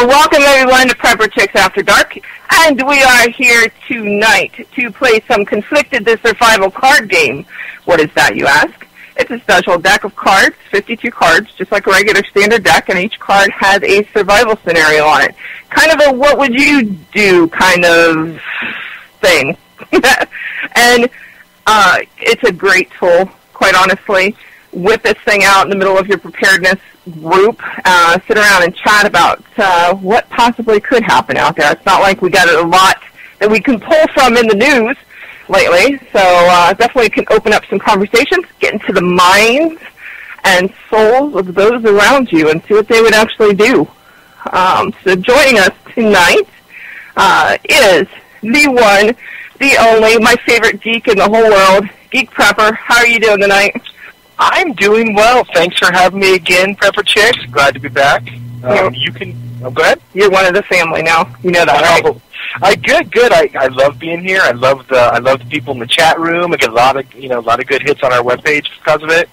Well, welcome everyone to Prepper Chicks After Dark, and we are here tonight to play some Conflicted the Survival card game. What is that, you ask? It's a special deck of cards, 52 cards, just like a regular standard deck, and each card has a survival scenario on it. Kind of a what would you do kind of thing. And it's a great tool, quite honestly. Whip this thing out in the middle of your preparedness group, sit around and chat about what possibly could happen out there. It's not like we got a lot that we can pull from in the news lately, so definitely can open up some conversations, get into the minds and souls of those around you and see what they would actually do. So joining us tonight is the one, the only, my favorite geek in the whole world, Geek Prepper. How are you doing tonight? I'm doing well. Thanks for having me again, Prepper Chicks. Glad to be back. You can go ahead. You're one of the family now. You know that, right? Good. I love being here. I love the people in the chat room. I get a lot of good hits on our webpage because of it.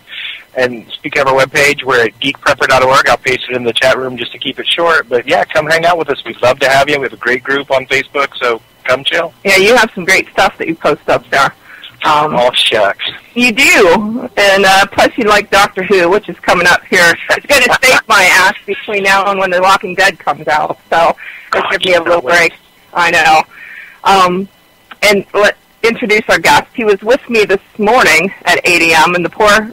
And speaking of our webpage, we're at geekprepper.org. I'll paste it in the chat room just to keep it short. But yeah, come hang out with us. We'd love to have you. We have a great group on Facebook, so come chill. Yeah, you have some great stuff that you post up there. Oh, shucks. You do, and plus you like Doctor Who, which is coming up here. It's going to save my ass between now and when The Walking Dead comes out, so it'll give me a little break. I know. And let's introduce our guest. He was with me this morning at 8 a.m., and the poor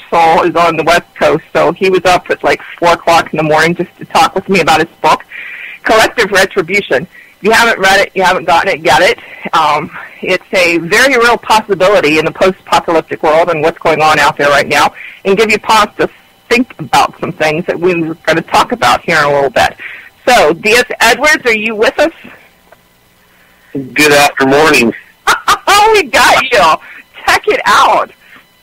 soul is on the West Coast, so he was up at like 4 o'clock in the morning just to talk with me about his book, Collective Retribution. If you haven't read it, you haven't gotten it, get it. It's a very real possibility in the post-apocalyptic world and what's going on out there right now, and give you pause to think about some things that we're going to talk about here in a little bit. So, D.S. Edwards, are you with us? Good after morning. Oh, we got you. Check it out.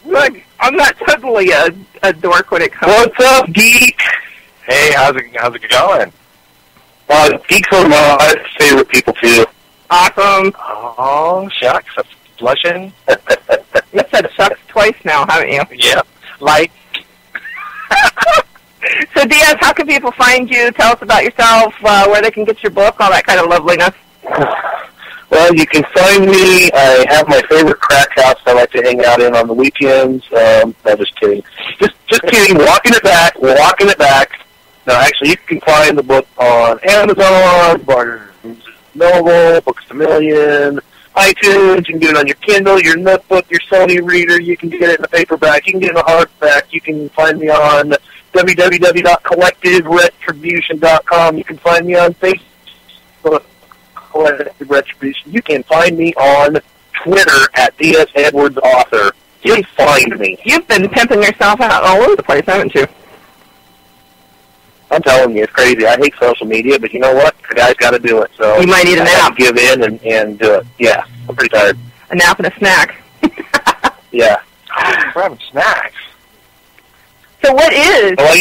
Look, I'm not totally a dork when it comes. What's up, geek? Hey, how's it going? Geeks are my favorite people, too. Awesome. Oh, shucks. I'm blushing. You said shucks twice now, haven't you? Yep. Like. So, Diaz, how can people find you? Tell us about yourself, where they can get your book, all that kind of loveliness. Well, you can find me. I have my favorite crack house I like to hang out in on the weekends. No, just kidding. Just kidding. Walking it back. No, actually, you can find the book on Amazon, Barnes & Noble, Books A Million, iTunes. You can get it on your Kindle, your notebook, your Sony reader. You can get it in a paperback. You can get it in a hardback. You can find me on www.collectiveretribution.com. You can find me on Facebook, Collective Retribution. You can find me on Twitter at D.S. Edwards Author. Just find me. You've been pimping yourself out all over the place, haven't you? I'm telling you, it's crazy. I hate social media, but you know what? The guy's got to do it. So you might need a nap. I have to give in and do it. Yeah, I'm pretty tired. A nap and a snack. Yeah. We're having snacks. So what is? Well,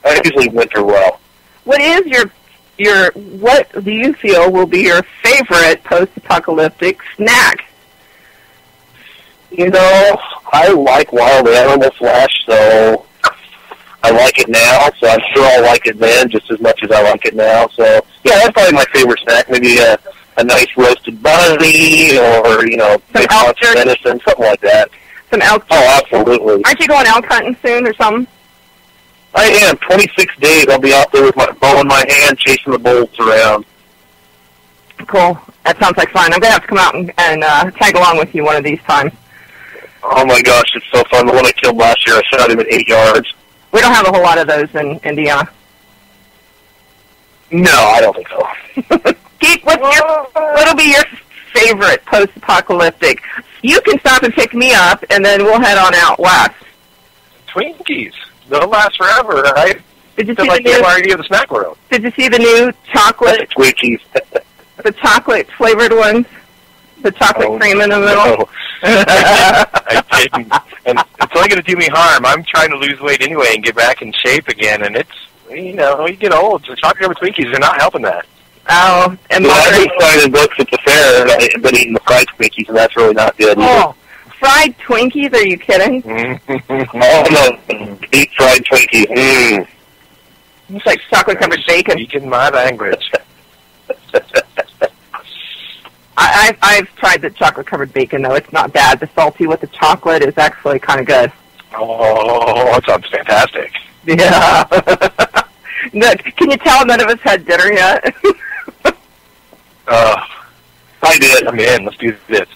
I usually winter well. What is your what do you feel will be your favorite post-apocalyptic snack? You know, I like wild animal flesh, so I like it now, so I'm sure I'll like it then just as much as I like it now. So, yeah, that's probably my favorite snack. Maybe a nice roasted bunny or, some elk jerky, venison, something like that. Some elk jerky. Oh, absolutely. Aren't you going elk hunting soon or something? I am. 26 days I'll be out there with my bow in my hand chasing the bulls around. Cool. That sounds like fun. I'm going to have to come out and tag along with you one of these times. Oh, my gosh, it's so fun. The one I killed last year, I shot him at 8 yards. We don't have a whole lot of those in Indiana. No, I don't think so. Geek, what'll be your favorite post-apocalyptic? You can stop and pick me up, and then we'll head on out west. Twinkies. They'll last forever, right? Did you see like the variety of the snack world. Did you see the new chocolate? Twinkies. The chocolate-flavored ones? The chocolate cream in the middle? No. I didn't. And it's only going to do me harm. I'm trying to lose weight anyway and get back in shape again, and it's, you get old. So chocolate-covered Twinkies are not helping that. Oh, and I've been finding books at the fair, and I've been eating the fried Twinkies, and that's really not good either. Oh, fried Twinkies? Are you kidding? Oh, no. Deep fried Twinkies. It's like chocolate-covered bacon. Speaking my language. I've tried the chocolate-covered bacon, though. It's not bad. The salty with the chocolate is actually kind of good. Oh, that sounds fantastic. Yeah. Can you tell none of us had dinner yet? I did. I'm in. Let's do this.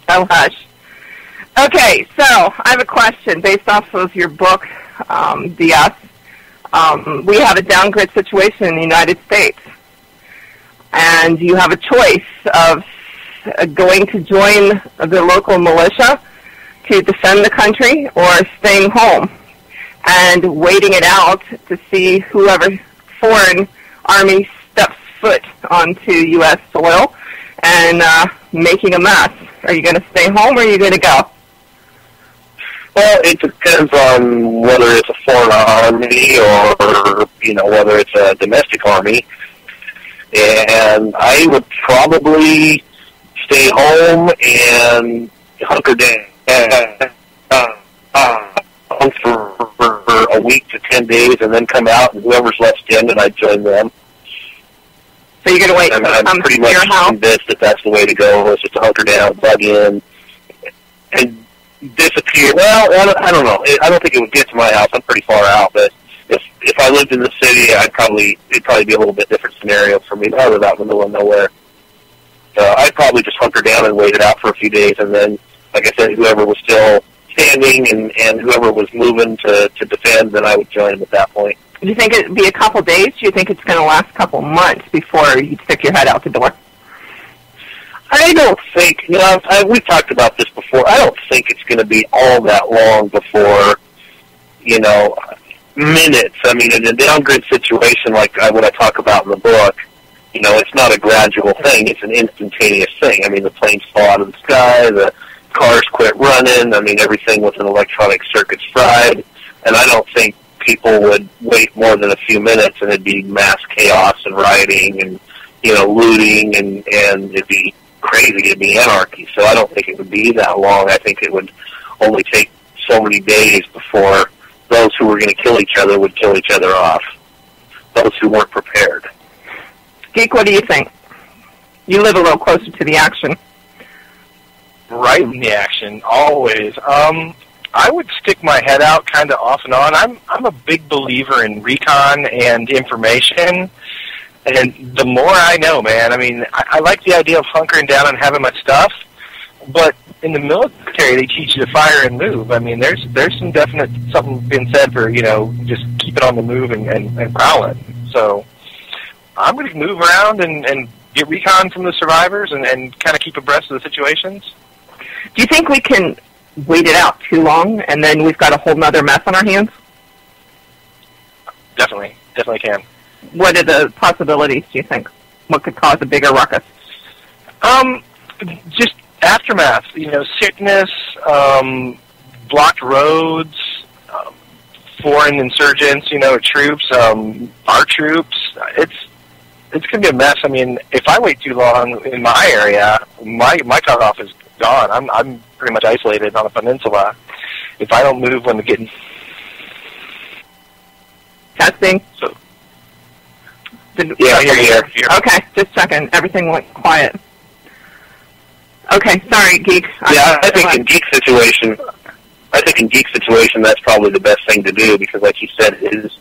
Oh, hush. Okay, so I have a question based off of your book, DS. We have a downgrade situation in the United States, and you have a choice of going to join the local militia to defend the country or staying home and waiting it out to see whoever foreign army steps foot onto U.S. soil and making a mess. Are you going to stay home or are you going to go? Well, it depends on whether it's a foreign army or, whether it's a domestic army. And I would probably stay home and hunker down for a week to 10 days and then come out, and whoever's left standing, I'd join them. So you're going to wait I'm pretty much convinced that that's the way to go, is just to hunker down, plug in, and disappear. Well, I don't know. I don't think it would get to my house. I'm pretty far out, but if I lived in the city, it'd probably be a little bit different scenario for me. I live out in the middle of nowhere. So I'd probably just hunker down and wait it out for a few days, and then, like I said, whoever was still standing and whoever was moving to defend, then I would join them at that point. Do you think it would be a couple days? Do you think it's going to last a couple months before you stick your head out the door? I don't think, we've talked about this before. I don't think it's going to be all that long before, minutes. I mean, in a downgrade situation like what I talk about in the book, it's not a gradual thing. It's an instantaneous thing. I mean, the planes fall out of the sky, the cars quit running. I mean, everything with an electronic circuit's fried. And I don't think people would wait more than a few minutes and it'd be mass chaos and rioting and, looting and it'd be crazy. It'd be anarchy. So I don't think it would be that long. I think it would only take so many days before those who were going to kill each other would kill each other off. Those who weren't prepared. Geek, what do you think? You live a little closer to the action. Right in the action, always. I would stick my head out kind of off and on. I'm a big believer in recon and information, and the more I know, man. I mean, I like the idea of hunkering down and having my stuff, but in the military, they teach you to fire and move. I mean, there's some definite something being said for just keep it on the move and prowling. So I'm going to move around and get recon from the survivors and kind of keep abreast of the situations. Do you think we can wait it out too long and then we've got a whole nother mess on our hands? Definitely can. What are the possibilities, do you think? What could cause a bigger ruckus? Just aftermath, sickness, blocked roads, foreign insurgents, troops, our troops. It's going to be a mess. I mean, if I wait too long in my area, my cutoff is gone. I'm pretty much isolated on a peninsula. If I don't move when the getting testing. So yeah, here. Okay, just checking. Everything went quiet. Okay, sorry, Geek. Yeah, I think in Geek's situation, that's probably the best thing to do because, like you said, his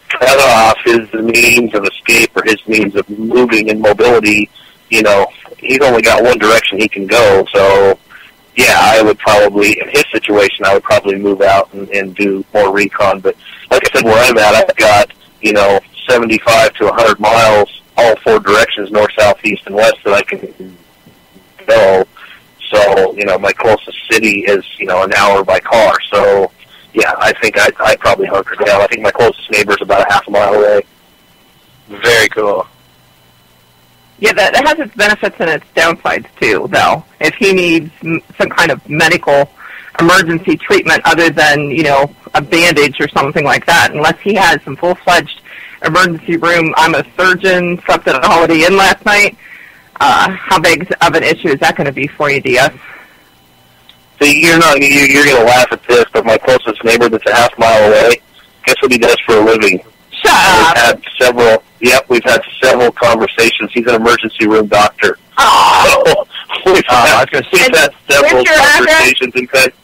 cutoff, his means of escape or his means of moving and mobility, he's only got one direction he can go. So, yeah, I would probably, in his situation, move out and do more recon. But like I said, where I'm at, I've got, 75 to 100 miles, all four directions, north, south, east, and west that I can go. So, my closest city is, an hour by car. So, yeah, I think I'd probably hunker down. I think my closest neighbor is about a half a mile away. Very cool. Yeah, that has its benefits and its downsides, too, though. If he needs some kind of medical emergency treatment other than, a bandage or something like that, unless he has some full-fledged emergency room, I'm a surgeon, slept at a Holiday Inn last night, how big of an issue is that going to be for you, DS? See, you're going to laugh at this, but my closest neighbor that's a half mile away, guess what he does for a living? up. We've had several. Yep, we've had several conversations. He's an emergency room doctor. Oh. So we've had several conversations. In fact,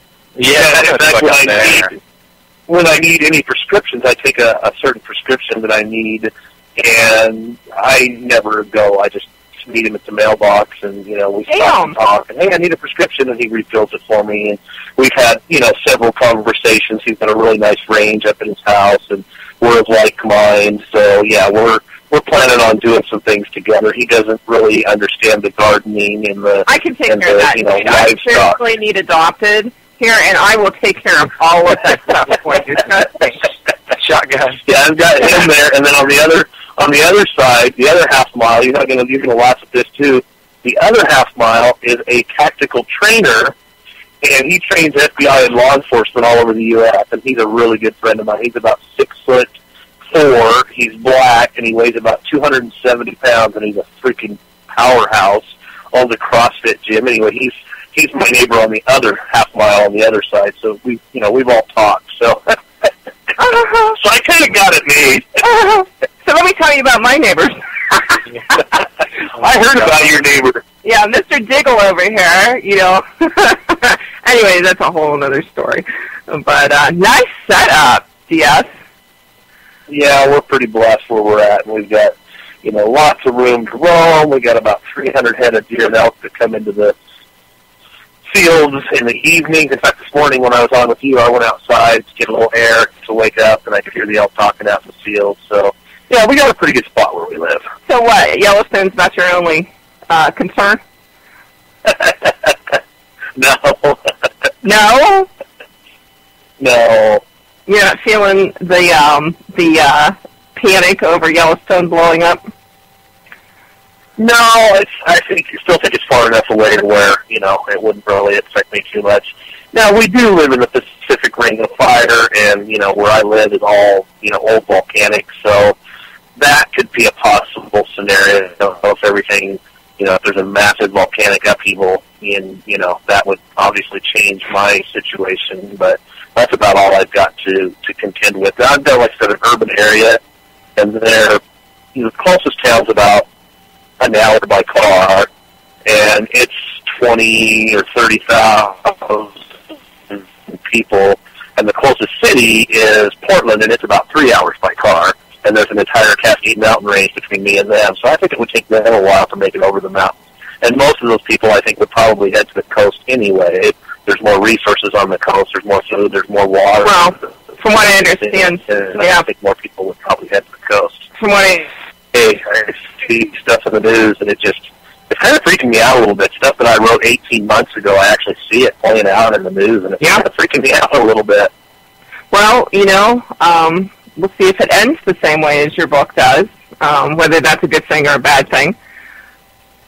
when I need any prescriptions, I take a certain prescription that I need, and I never go. I just meet him at the mailbox, and we stop and talk. And hey, I need a prescription, and he refills it for me. And we've had several conversations. He's got a really nice range up in his house, and we're of like mind. So yeah, we're planning on doing some things together. He doesn't really understand the gardening and the I can take care of that. I seriously need adopted here, and I will take care of all of that stuff for you. Shotgun. Yeah, I've got him there, and then on the other side, the other half mile, you're gonna laugh at this too. The other half mile is a tactical trainer, and he trains FBI and law enforcement all over the U.S. And he's a really good friend of mine. He's about 6'4". He's black, and he weighs about 270 pounds, and he's a freaking powerhouse. Owns a CrossFit gym. Anyway, he's my neighbor on the other half mile on the other side. So we've all talked. So. So I kind of got it made. So let me tell you about my neighbors. I heard about your neighbor. Yeah, Mr. Diggle over here, Anyway, that's a whole other story. But nice setup, DS. Yeah, we're pretty blessed where we're at. And we've got, lots of room to roam. We got about 300 head of deer and elk that come into the fields in the evenings. In fact, this morning when I was on with you, I went outside to get a little air to wake up, and I could hear the elk talking out in the field. So, yeah, we got a pretty good spot where we live. So what, Yellowstone's not your only concern? No. No? No. You're not feeling the panic over Yellowstone blowing up? No, I still think it's far enough away to where, it wouldn't really affect me too much. Now, we do live in the Pacific Ring of Fire, and, where I live is all, old volcanic, so that could be a possible scenario. If everything, if there's a massive volcanic upheaval, and, that would obviously change my situation, but that's about all I've got to contend with. I've got, like I said, an urban area, and the closest town's about an hour by car, and it's 20 or 30,000 people, and the closest city is Portland, and it's about 3 hours by car, and there's an entire Cascade Mountain range between me and them, so I think it would take them a while to make it over the mountains. And most of those people, I think, would probably head to the coast anyway. There's more resources on the coast, there's more food, there's more water. Well, from what I understand, I think more people would probably head to the coast. From what I see stuff in the news, and it's kind of freaking me out a little bit. Stuff that I wrote 18 months ago, I actually see it playing out in the news, and it's kind of freaking me out a little bit. Well, we'll see if it ends the same way as your book does, whether that's a good thing or a bad thing.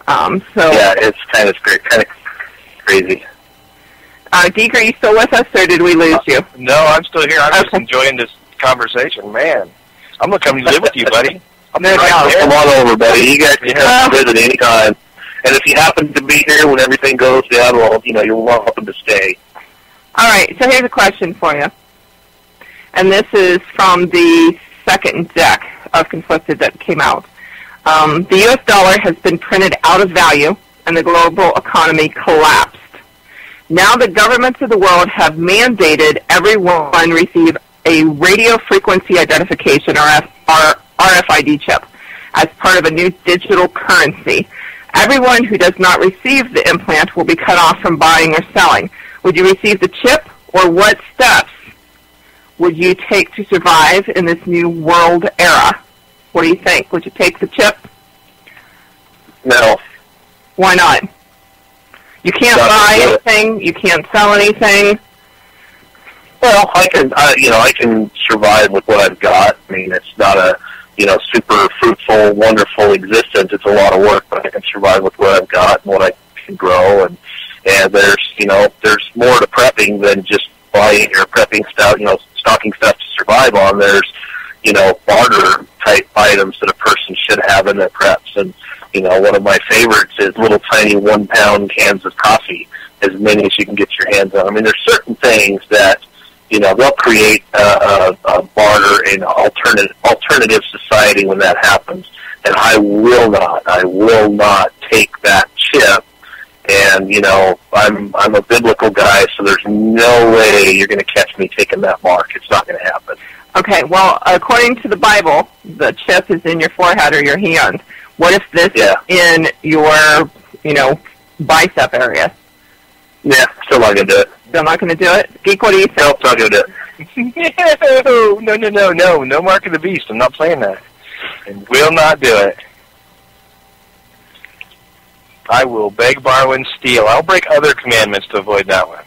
Yeah, it's kind of crazy. Deke, are you still with us, or did we lose you? No, I'm still here. I'm just enjoying this conversation. Man, I'm going to come live with you, buddy. Come on over, buddy. You guys can come visit anytime. And if you happen to be here when everything goes down, well, you're welcome to stay. All right, so here's a question for you. And this is from the second deck of Conflicted that came out. The U.S. dollar has been printed out of value, and the global economy collapsed. Now the governments of the world have mandated everyone receive a radio frequency identification, or RFID chip, as part of a new digital currency. Everyone who does not receive the implant will be cut off from buying or selling. Would you receive the chip, or what steps would you take to survive in this new world era? What do you think? Would you take the chip? No. Why not? You can't buy anything. You can't sell anything. Well, I can survive with what I've got. I mean, it's not a, super fruitful, wonderful existence. It's a lot of work, but I can survive with what I've got and what I can grow. And there's, there's more to prepping than just buying or prepping stuff, stocking stuff to survive on. There's, barter type items that a person should have in their preps. And, one of my favorites is little tiny 1 pound cans of coffee, as many as you can get your hands on. I mean, there's certain things that, they'll create a barter and alternative society when that happens. And I will not take that chip. And, I'm a biblical guy, so there's no way you're going to catch me taking that mark. It's not going to happen. Okay, well, according to the Bible, the chip is in your forehead or your hand. What if this is in your, bicep area? Yeah, still not going to do it. Still not going to do it? Geek, what do you think? Nope, not going to do it. No mark of the beast. I'm not playing that. And will not do it. I will beg, borrow, and steal. I'll break other commandments to avoid that one.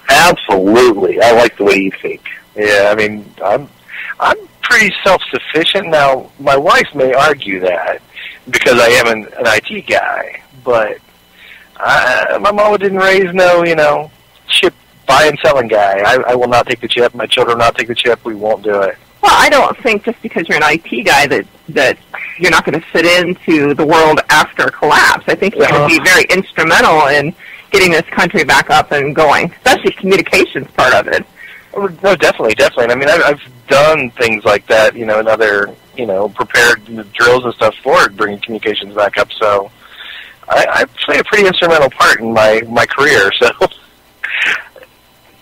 Absolutely. I like the way you think. Yeah, I mean, I'm pretty self-sufficient. Now, my wife may argue that because I am an IT guy, but my mama didn't raise no, chip buy and selling guy. I will not take the chip. My children will not take the chip. We won't do it. Well, I don't think just because you're an IT guy that you're not going to fit into the world after collapse. I think you're going to be very instrumental in getting this country back up and going, especially communications part of it. No, definitely. And I mean, I've done things like that, in other, prepared drills and stuff for bringing communications back up. So I played a pretty instrumental part in my career. So,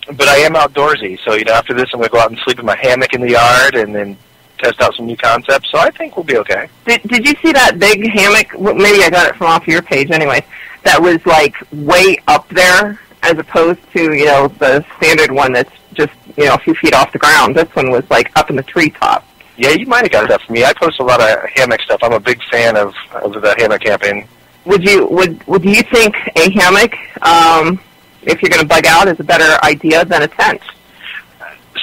but I am outdoorsy. So, after this, I'm going to go out and sleep in my hammock in the yard and then test out some new concepts. So I think we'll be okay. Did you see that big hammock? Well, maybe I got it from off your page anyway. That was like way up there as opposed to, the standard one that's just, a few feet off the ground. This one was like up in the treetop. Yeah, you might have got that from me. I post a lot of hammock stuff. I'm a big fan of the hammock camping. Would you think a hammock, if you're going to bug out, is a better idea than a tent?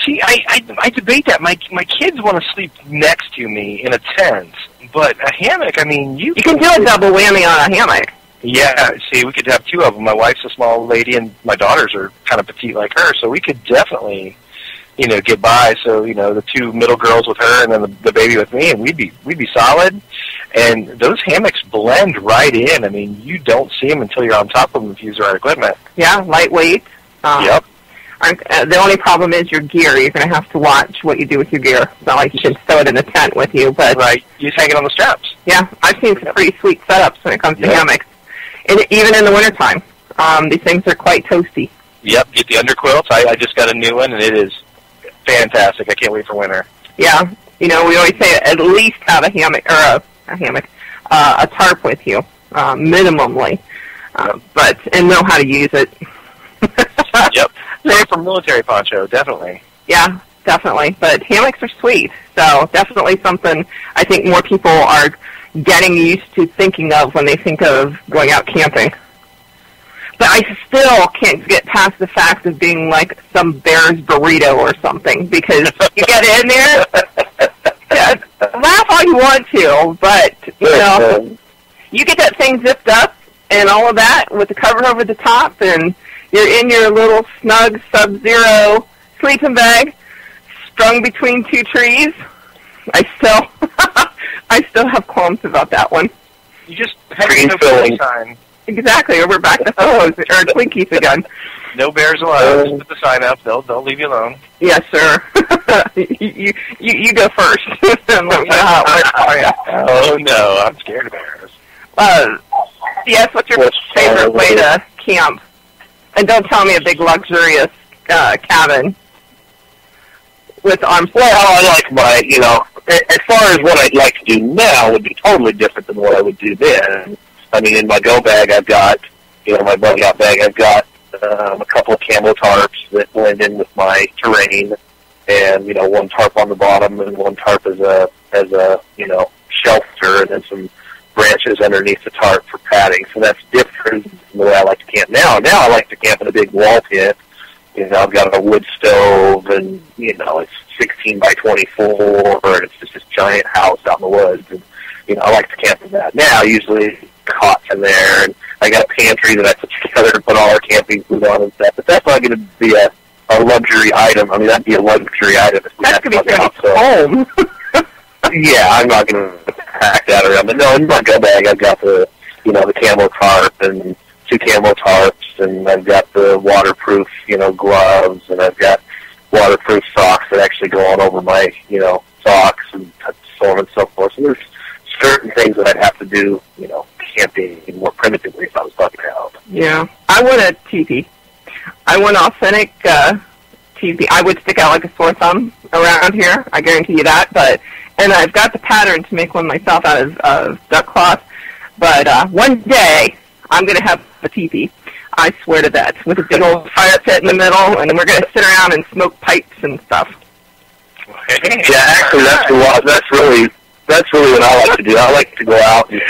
See, I debate that. My kids want to sleep next to me in a tent, but a hammock, I mean, you can do a double whammy on a hammock. Yeah, see, we could have two of them. My wife's a small lady, and my daughters are kind of petite like her, so we could definitely, get by. So, the two middle girls with her, and then the baby with me, and we'd be solid. And those hammocks blend right in. I mean, you don't see them until you're on top of them if you use the right equipment. Yeah, lightweight. Yep. The only problem is your gear. You're going to have to watch what you do with your gear. It's not like you can stow it in a tent with you, but right, you just hang it on the straps. Yeah, I've seen some pretty sweet setups when it comes to hammocks. And even in the wintertime, these things are quite toasty. Yep, get the underquilts. I just got a new one, and it is fantastic. I can't wait for winter. Yeah, we always say at least have a hammock, or a tarp with you, minimally, and know how to use it. Yep. Same for military poncho, definitely. Yeah, definitely. But hammocks are sweet, so definitely something I think more people are getting used to thinking of when they think of going out camping. But I still can't get past the fact of being like some bear's burrito or something, because you get in there, laugh all you want to, but, you get that thing zipped up and all of that with the cover over the top, and you're in your little snug Sub-Zero sleeping bag, strung between two trees. I still have qualms about that one. You just hang the sign. Exactly, or we're back to Ho-Hos or Twinkies again. No bears allowed. Just put the sign up. They'll leave you alone. Yes, sir. you go first and let me know how it works for you. Oh no, I'm scared of bears. Yes, what's your favorite way to camp? And don't tell me a big luxurious cabin with arms. Well, I like my, as far as what I'd like to do now would be totally different than what I would do then. I mean, in my go bag, I've got, my bug out bag, I've got a couple of camo tarps that blend in with my terrain, and, one tarp on the bottom and one tarp as a shelter, and then some branches underneath the tarp for padding. So that's different from the way I like to camp now. Now I like to camp in a big wall pit. I've got a wood stove, and, it's 16 by 24, and it's just this giant house out in the woods. And, I like to camp in that. Now, usually, cots in there, and I got a pantry that I put together and put all our camping food on and stuff. But that's not going to be a luxury item. I mean, that'd be a luxury item if we had to bug out. Home. Yeah, I'm not going to pack that around. But no, in my go bag, I've got the camo tarp and 2 camo tarps, and I've got the waterproof, gloves, and I've got, waterproof socks that actually go on over my, socks and so on and so forth. So there's certain things that I'd have to do, camping more primitively if I was talking about. Yeah. I want a teepee. I want authentic teepee. I would stick out like a sore thumb around here. I guarantee you that. And I've got the pattern to make one myself out of duck cloth. But one day, I'm going to have a teepee. I swear to that, with a big old fire pit in the middle, and we're going to sit around and smoke pipes and stuff. Yeah, actually, that's really what I like to do. I like to go out and,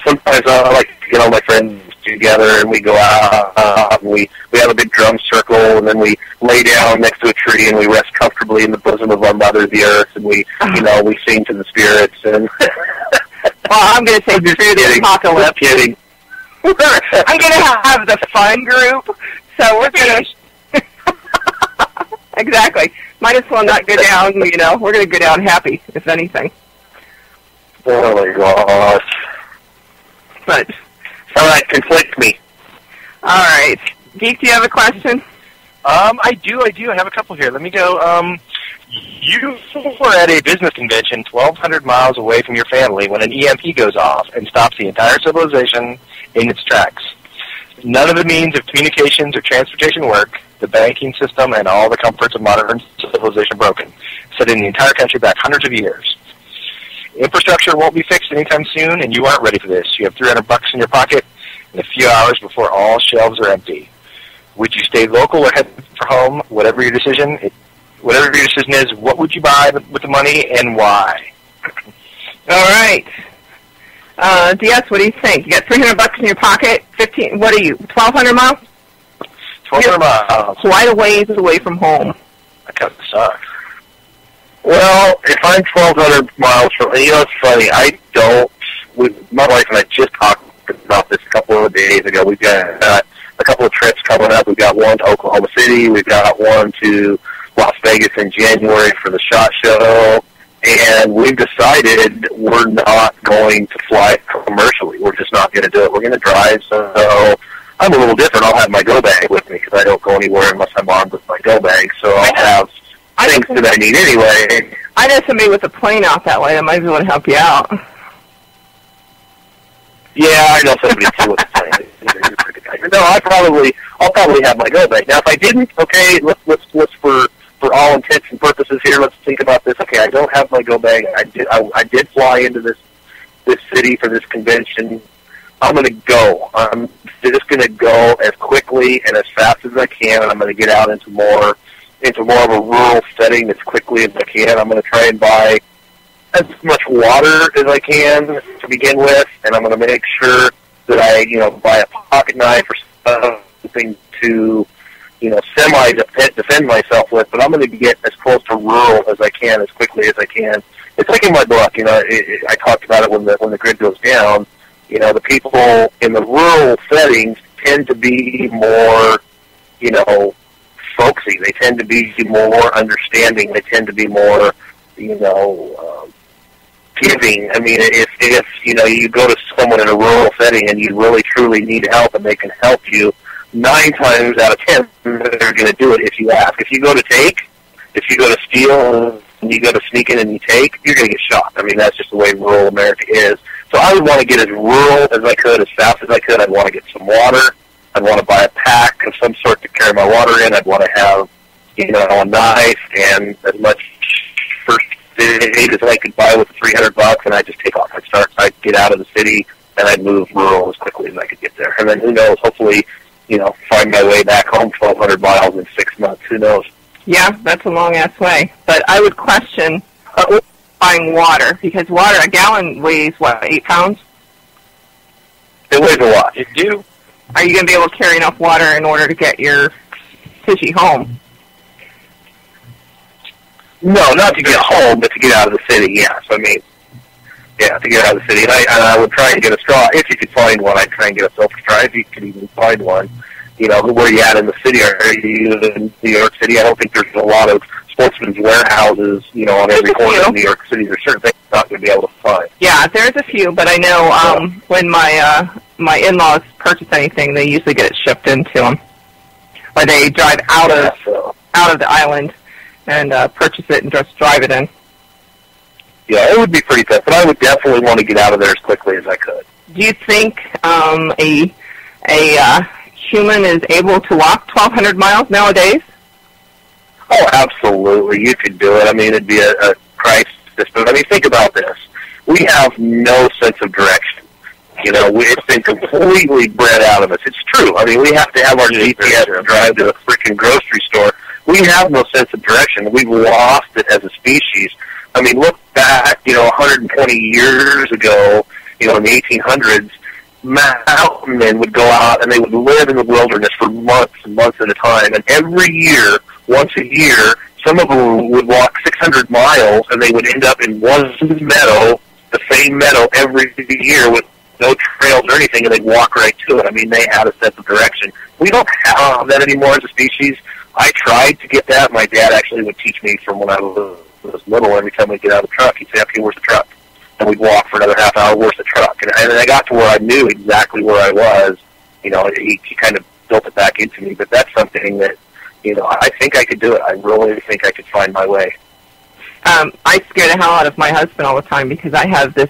sometimes I like to get all my friends together and we go out and we have a big drum circle and then we lay down next to a tree and we rest comfortably in the bosom of our mother, the earth, and we sing to the spirits. And well, I'm going to say through the apocalypse. Kidding. I'm going to have the fun group, so we're going to... Exactly. Might as well not go down, we're going to go down happy, if anything. Oh, my gosh. But... All right, conflict me. All right. Geek, do you have a question? I do. I have a couple here. Let me go. You were at a business convention 1,200 miles away from your family when an EMP goes off and stops the entire civilization in its tracks. None of the means of communications or transportation work, the banking system, and all the comforts of modern civilization broken, setting the entire country back hundreds of years. Infrastructure won't be fixed anytime soon, and you aren't ready for this. You have $300 in your pocket in a few hours before all shelves are empty. Would you stay local or head for home? Whatever your decision is, what would you buy with the money and why? All right. DS, what do you think? You got $300 in your pocket. 15. What are you? 1,200 miles. 1,200 miles. Quite a ways away from home. That kind of sucks. Well, if I'm 1,200 miles from, it's funny. My wife and I just talked about this a couple of days ago. We've got a couple of trips coming up. We've got one to Oklahoma City. We've got one to Las Vegas in January for the SHOT Show. And we've decided we're not going to fly commercially. We're just not going to do it. We're going to drive. So I'm a little different. I'll have my go bag with me because I don't go anywhere unless I'm armed with my go bag. So I'll have things that I need anyway. I know somebody with a plane out that way that might be able to help you out. Yeah, I know somebody too with a plane. No, I'll probably have my go bag. Now, if I didn't, okay, let's for all intents and purposes here, let's think about this. Okay, I don't have my go bag. I did fly into this city for this convention. I'm going to go. I'm just going to go as quickly and as fast as I can, and I'm going to get out into more of a rural setting as quickly as I can. I'm going to try and buy as much water as I can to begin with, and I'm going to make sure that I, buy a pocket knife or something to, semi-defend myself with, but I'm going to get as close to rural as I can, as quickly as I can. It's like in my book, I talked about it when the grid goes down. The people in the rural settings tend to be more, folksy. They tend to be more understanding. They tend to be more, giving. I mean, if you go to someone in a rural setting and you really truly need help and they can help you, 9 times out of 10 they're going to do it if you ask. If you go to steal and you go to sneak in and you take, you're going to get shot. I mean, that's just the way rural America is. So I would want to get as rural as I could, as fast as I could. I'd want to get some water. I'd want to buy a pack of some sort to carry my water in. I'd want to have, a knife and as much first aid as I could buy with $300, and I'd just take off. I'd get out of the city, and I'd move rural as quickly as I could get there. And then who knows, hopefully, find my way back home 1,200 miles in 6 months. Who knows? Yeah, that's a long-ass way. But I would question buying water, because water, a gallon weighs, 8 pounds? It weighs a lot. It do. Are you going to be able to carry enough water in order to get your fishy home? No, not to get home, but to get out of the city, yes. I mean, yeah, to get out of the city. And I would try and get a straw. If you could find one, I'd try and get a silver straw. If you could even find one. Where you at in the city? Are you in New York City? I don't think there's a lot of sportsman's warehouses, on every corner of New York City. There's certain things you're not going to be able to find. Yeah, there's a few, but I know when my in-laws purchase anything, they usually get it shipped into them. Or they drive out of the island. and purchase it and just drive it in. Yeah, it would be pretty tough, but I would definitely want to get out of there as quickly as I could. Do you think a human is able to walk 1,200 miles nowadays? Oh, absolutely. You could do it. I mean, it'd be a crisis. But I mean, think about this. We have no sense of direction. You know, it's been completely bred out of us. It's true. I mean, we have to have our GPS to drive to a freaking grocery store. We have no sense of direction. We've lost it as a species. I mean, look back, 120 years ago, in the 1800s, mountain men would go out and they would live in the wilderness for months and months at a time. And every year, once a year, some of them would walk 600 miles and they would end up in one meadow, the same meadow every year with no trails or anything, and they'd walk right to it. I mean, they had a sense of direction. We don't have that anymore as a species. I tried to get that. My dad actually would teach me from when I was little. Every time we'd get out of the truck, he'd say, okay, where's the truck? And we'd walk for another half hour, where's the truck? And I got to where I knew exactly where I was. He kind of built it back into me. But that's something that, I think I could do it. I really think I could find my way. I scare the hell out of my husband all the time because I have this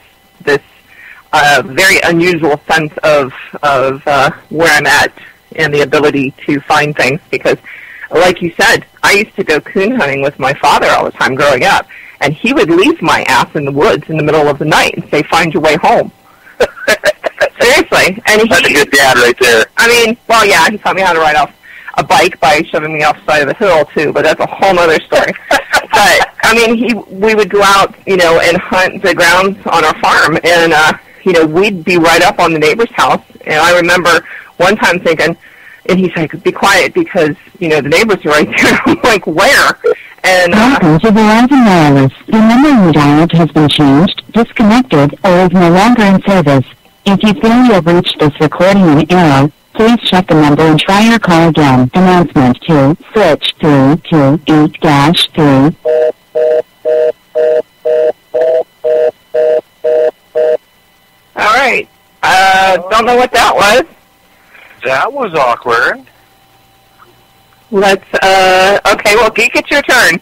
very unusual sense of where I'm at and the ability to find things because, like you said, I used to go coon hunting with my father all the time growing up, and he would leave my ass in the woods in the middle of the night and say, find your way home. Seriously. And that's a good dad right there. I mean, well, yeah, he taught me how to ride off a bike by shoving me off the side of the hill, too, but that's a whole other story. But, I mean, we would go out, and hunt the grounds on our farm, and, we'd be right up on the neighbor's house. And I remember one time thinking, and he's like, be quiet because, the neighbors are right there. I'm like, where? And welcome to Verizon Wireless. The number you dialed has been changed, disconnected, or is no longer in service. If you feel you have reached this recording in error, please check the number and try your call again. Announcement to switch through to 8-3. All right. Don't know what that was. That was awkward. Let's, okay, well, Geek, it's your turn.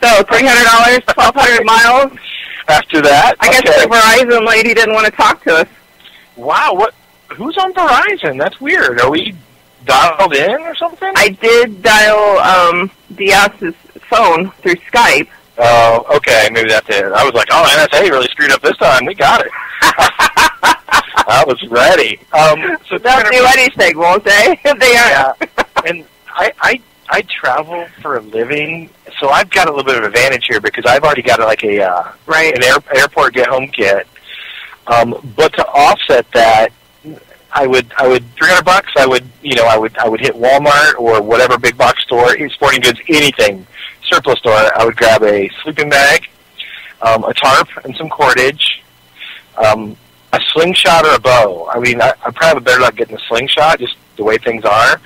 So, $300, 1,200 miles. After that? I guess the Verizon lady didn't want to talk to us. Wow, who's on Verizon? That's weird. Are we dialed in or something? I did dial, Diaz's phone through Skype. Oh, okay, maybe that's it. I was like, oh, NSA really screwed up this time. We got it. I was ready. So they'll do anything, won't they? They are. Yeah. And I travel for a living, so I've got a little bit of advantage here because I've already got an airport get home kit. But to offset that, I would $300. I would hit Walmart or whatever big box store, sporting goods, anything surplus store. I would grab a sleeping bag, a tarp, and some cordage. A slingshot or a bow. I mean, I probably have a better luck getting a slingshot, just the way things are.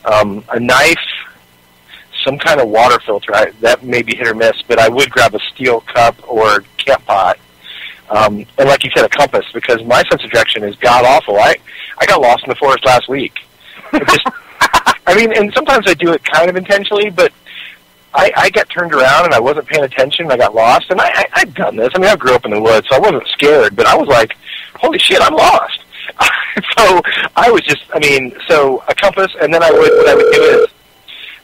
A knife, some kind of water filter. That may be hit or miss, but I would grab a steel cup or camp pot. And like you said, a compass, because my sense of direction is god-awful. I got lost in the forest last week. And sometimes I do it kind of intentionally, but I got turned around and I wasn't paying attention and I got lost. And I've done this. I mean, I grew up in the woods, so I wasn't scared, but I was like, holy shit, I'm lost. So I was just, so a compass, and then what I would do is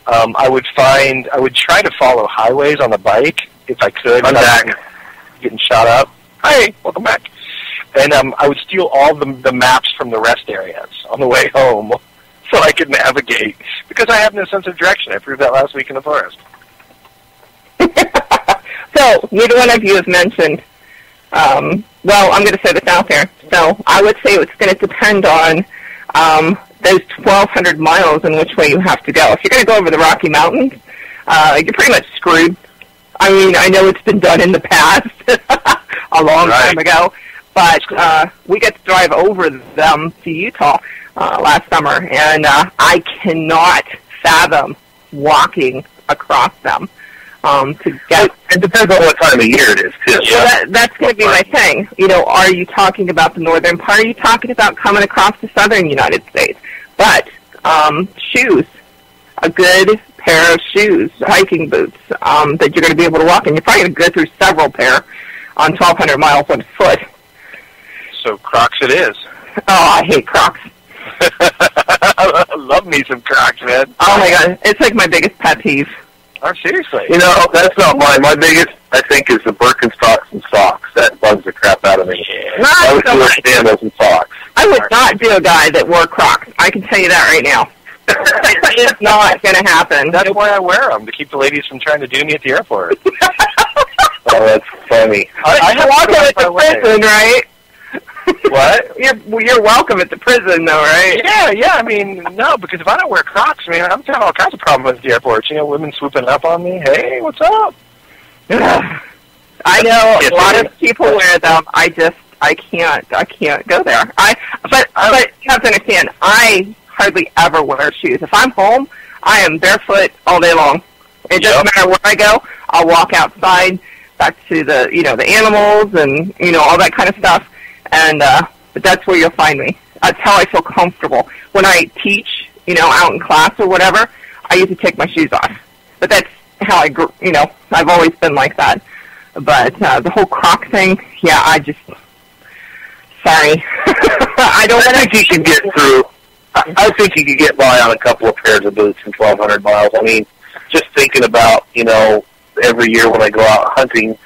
I would try to follow highways on the bike if I could. I'm back. Getting shot up. Hi, welcome back. And I would steal all the maps from the rest areas on the way home so I could navigate, because I have no sense of direction. I proved that last week in the forest. So, neither one of you have mentioned, well, I'm going to say this out there. So, I would say it's going to depend on those 1,200 miles and which way you have to go. If you're going to go over the Rocky Mountains, you're pretty much screwed. I mean, I know it's been done in the past, a long time ago, but we got to drive over them to Utah last summer, and I cannot fathom walking across them. To get. It depends on what time of year it is, too. Yeah. So that's going to be my thing. Are you talking about the northern part? Are you talking about coming across the southern United States? But shoes, a good pair of shoes, hiking boots, that you're going to be able to walk in. You're probably going to go through several pair on 1,200 miles on foot. So Crocs it is. Oh, I hate Crocs. I love me some Crocs, man. Oh, my God. It's like my biggest pet peeve. Oh, seriously? You know, that's not mine. My biggest, I think, is the Birkenstocks and socks. That bugs the crap out of me. Yeah. I would wear sandals and socks. I would not do a guy that wore Crocs. I can tell you that right now. It's not going to happen. That's why I wear them, to keep the ladies from trying to do me at the airport. Oh, that's funny. I have welcome at the prison, right? What? You're welcome at the prison, though, right? Yeah. I mean, no, because if I don't wear Crocs, man, I'm having all kinds of problems at the airport. You know, women swooping up on me. Hey, what's up? I know a lot of people wear them. I can't go there. But you have to understand, I hardly ever wear shoes. If I'm home, I am barefoot all day long. It doesn't matter where I go. I'll walk outside back to the animals and all that kind of stuff. And but that's where you'll find me. That's how I feel comfortable. When I teach, out in class or whatever, I usually take my shoes off. But that's how I grew. I've always been like that. But the whole Croc thing, yeah, sorry. I think you can get through. I think you could get by on a couple of pairs of boots in 1,200 miles. I mean, just thinking about, every year when I go out hunting,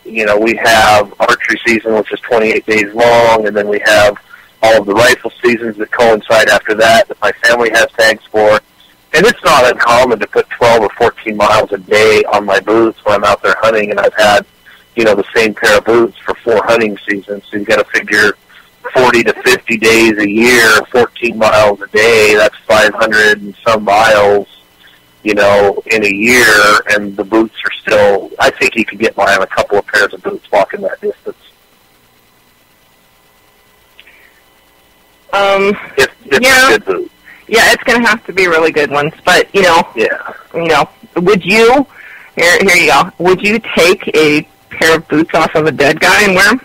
we have archery season, which is 28 days long, and then we have all of the rifle seasons that coincide after that my family has tags for. And it's not uncommon to put 12 or 14 miles a day on my boots when I'm out there hunting, and I've had, the same pair of boots for 4 hunting seasons. So you've got to figure 40 to 50 days a year, 14 miles a day, that's 500 and some miles, in a year, and the boots are still, I think you could get by on a couple of pairs of boots walking that distance. If yeah. Good boots. Yeah, it's going to have to be really good ones, but, Yeah. Would you, here you go, would you take a pair of boots off of a dead guy and wear them?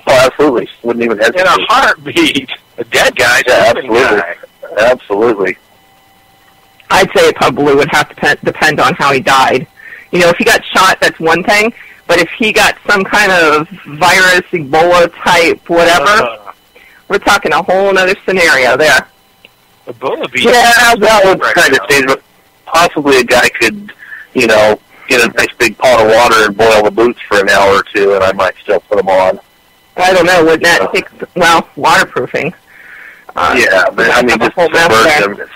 Oh, absolutely. Wouldn't even hesitate. In a heartbeat. A dead guy. Yeah, absolutely. Absolutely. I'd say it probably would have to depend on how he died. If he got shot, that's one thing, but if he got some kind of virus, Ebola type, whatever, we're talking a whole other scenario there. Ebola beat. Yeah, that would kind of change, but possibly a guy could, get a nice big pot of water and boil the boots for an hour or two, and I might still put them on. I don't know. Wouldn't that take, waterproofing? Yeah, but I mean, just submerge them.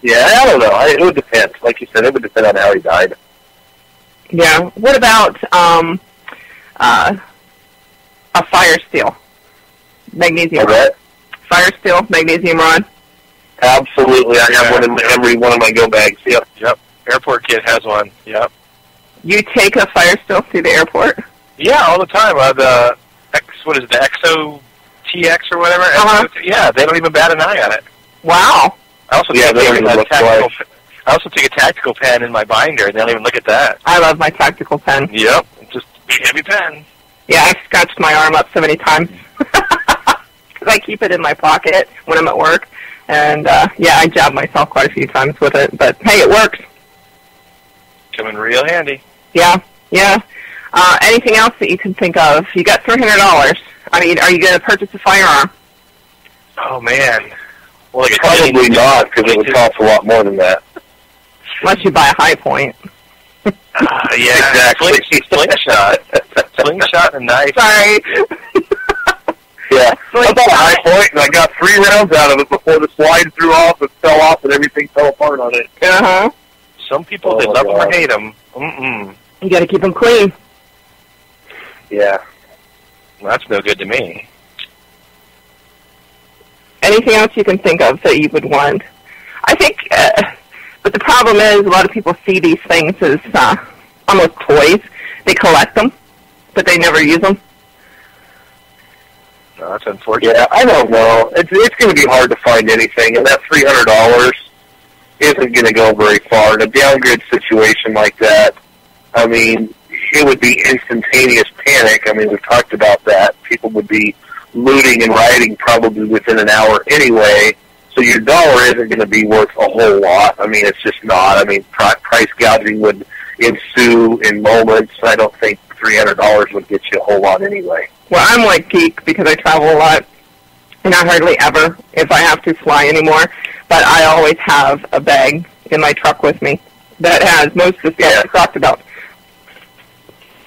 Yeah, I don't know. It would depend. Like you said, it would depend on how he died. Yeah. What about a fire steel? Magnesium rod. Fire steel, magnesium rod. Absolutely. I have one in every one of my go bags. Yep. Airport kid has one. Yep. You take a fire steel through the airport? Yeah, all the time. The the Exo TX or whatever? Uh-huh. Yeah, they don't even bat an eye on it. Wow. I also take a tactical pen in my binder, and they don't even look at that. I love my tactical pen. Yep, just big heavy pen. Yeah, I've scratched my arm up so many times because I keep it in my pocket when I'm at work, and I jabbed myself quite a few times with it. But hey, it works. Coming real handy. Yeah. Anything else that you can think of? You got $300. I mean, are you going to purchase a firearm? Oh man. Well, like probably not, because it would cost a lot more than that. Unless you buy a High Point. Yeah, exactly. Slingshot and knife. Sorry. Yeah, I bought a High Point, and I got 3 rounds out of it before the slide threw off and fell off, and everything fell apart on it. Uh-huh. Some people, they love them or hate them. Mm-mm. You got to keep them clean. Yeah. Well, that's no good to me. Anything else you can think of that you would want? I think, but the problem is a lot of people see these things as almost toys. They collect them, but they never use them. No, that's unfortunate. Yeah, I don't know. It's going to be hard to find anything, and that $300 isn't going to go very far. In a downgrade situation like that, I mean, it would be instantaneous panic. I mean, we've talked about that. People would be looting and rioting probably within an hour anyway. So your dollar isn't going to be worth a whole lot. I mean, it's just not. I mean, price gouging would ensue in moments. I don't think $300 would get you a whole lot anyway. Well, I'm like geek because I travel a lot, and I hardly ever, if I have to, fly anymore. But I always have a bag in my truck with me that has most of the stuff I talked about.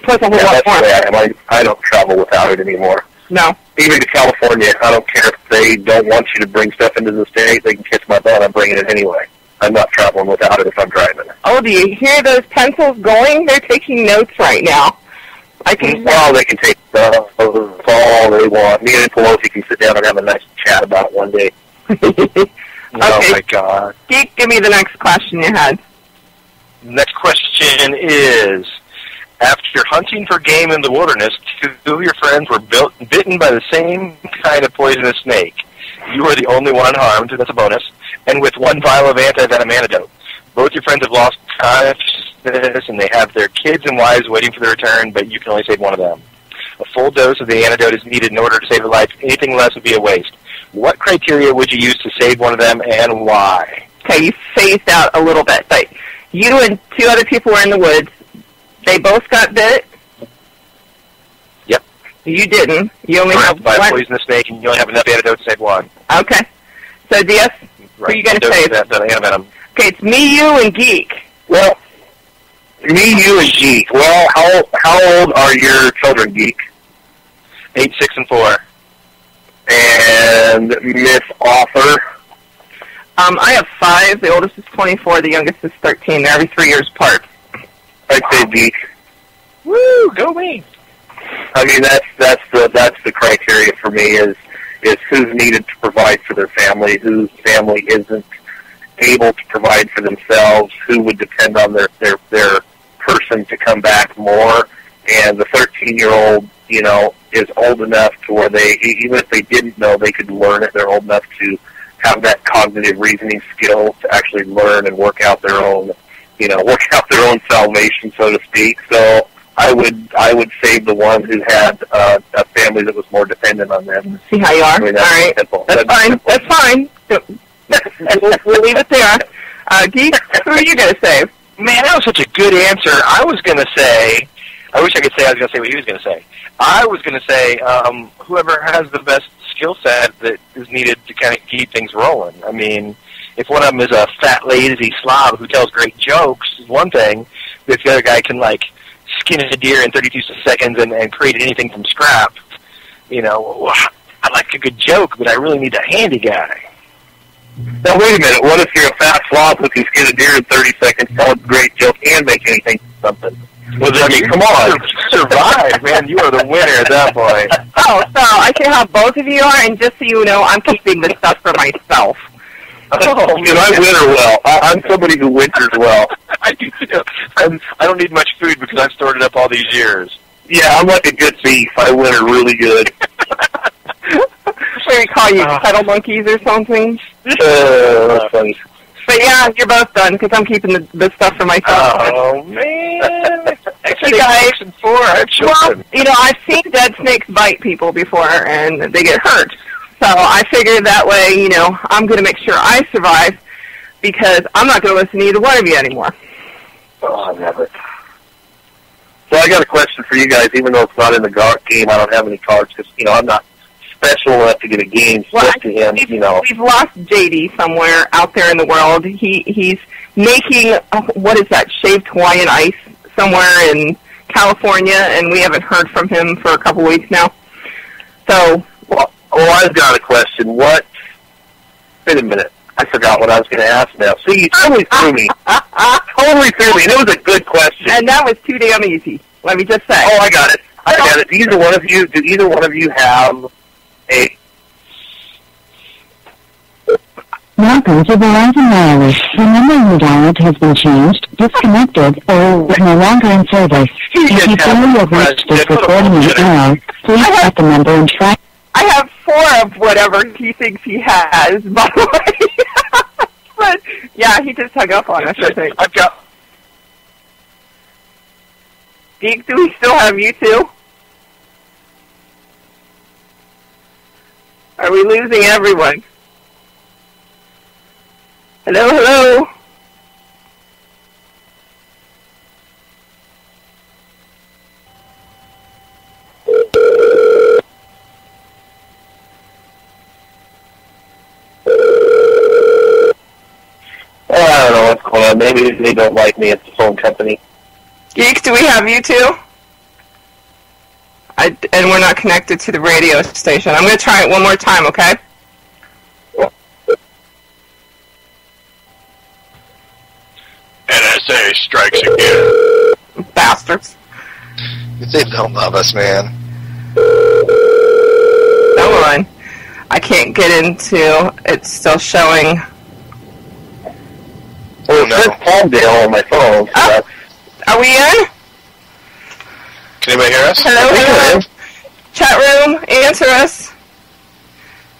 Plus a whole lot more. I don't travel without it anymore. No. Even to California, I don't care if they don't want you to bring stuff into the state. They can kiss my butt. I'm bringing it anyway. I'm not traveling without it if I'm driving. Oh, do you hear those pencils going? They're taking notes right now. Well, they can take all they want. Me and Pelosi can sit down and have a nice chat about it one day. Okay. Oh, my God. Geek, give me the next question you had. Next question is, after hunting for game in the wilderness, two of your friends were bitten by the same kind of poisonous snake. You were the only one unharmed, that's a bonus, and with one vial of antivenom antidote. Both your friends have lost consciousness, and they have their kids and wives waiting for their return, but you can only save one of them. A full dose of the antidote is needed in order to save a life. Anything less would be a waste. What criteria would you use to save one of them, and why? Okay, you phased out a little bit, but you and two other people were in the woods. They both got bit? Yep. You didn't. You only have by one. a poisonous snake, and you only have enough antidote to save one. Okay. So, DS, who are you going to save? That antivenom. Okay, it's me, you, and Geek. Well, me, you, and Geek. Well, how old are your children, Geek? 8, 6, and 4. And Miss Author? I have 5. The oldest is 24. The youngest is 13. They're every 3 years apart. I'd say Geek. Woo, go me. I mean, that's the criteria for me is who's needed to provide for their family, whose family isn't able to provide for themselves, who would depend on their person to come back more, and the 13-year-old, you know, is old enough to where they, even if they didn't know, they could learn it. They're old enough to have that cognitive reasoning skill to actually learn and work out their own, you know, work out their own salvation, so to speak. So I would save the one who had a family that was more dependent on them. See how you are? I mean, all right. Simple. That's fine. Simple. That's fine. We'll leave it there. Geek, who are you going to save? Man, that was such a good answer. I was going to say, I wish I could say I was going to say what he was going to say. I was going to say whoever has the best skill set that is needed to kind of keep things rolling. I mean, if one of them is a fat, lazy slob who tells great jokes, is one thing. But if the other guy can, like, skin a deer in 32 seconds and create anything from scrap, you know, I like a good joke, but I really need a handy guy. Now, wait a minute. What if you're a fat slob who can skin a deer in 30 seconds, tell a great joke, and make anything something? Well, then, come on. Survive, man. You are the winner at that point. Oh, so I see how both of you are, and just so you know, I'm keeping this stuff for myself. Oh, man, I winter well. I'm somebody who winters well. I do too. I don't need much food because I've stored it up all these years. Yeah, I'm like a good thief. I winter really good. We call you pedal monkeys or something. That's funny. But yeah, you're both done because I'm keeping the stuff for myself. Oh man! You guys, 6 and 4. I have children. well, you know, I've seen dead snakes bite people before, and they get hurt. So I figured that way, you know, I'm going to make sure I survive because I'm not going to listen to either one of you anymore. Oh, I love it. So I got a question for you guys. Even though it's not in the game, I don't have any cards because, you know, I'm not special enough to get a game sent to him, you know. We've lost JD somewhere out there in the world. He's making, what is that, shaved Hawaiian ice somewhere in California, and we haven't heard from him for a couple weeks now. So, well, I've got a question. Wait a minute. I forgot what I was going to ask now. See, you totally threw me. Totally threw me. And it was a good question. And that was too damn easy, let me just say. Oh, I got it. I got it. Did either one of you have a... Welcome to Verizon Wireless. The number you dialed has been changed, disconnected, or is no longer in service. If you feel you have reached this recording in error, please check the number and try... I have 4 of whatever he thinks he has, by the way. But, yeah, he just hung up on us, I think. I've got... Geek, do we still have you two? Are we losing everyone? Hello, hello. I don't know what's going on. Maybe they don't like me at the phone company. Geek, do we have you too? And we're not connected to the radio station. I'm going to try it one more time, okay? NSA strikes again. Bastards. They don't love us, man. That one. I can't get into. It's still showing. Well, it says Palmdale on my phone. So that's... Are we in? Can anybody hear us? Hello, hello. Chat room, answer us.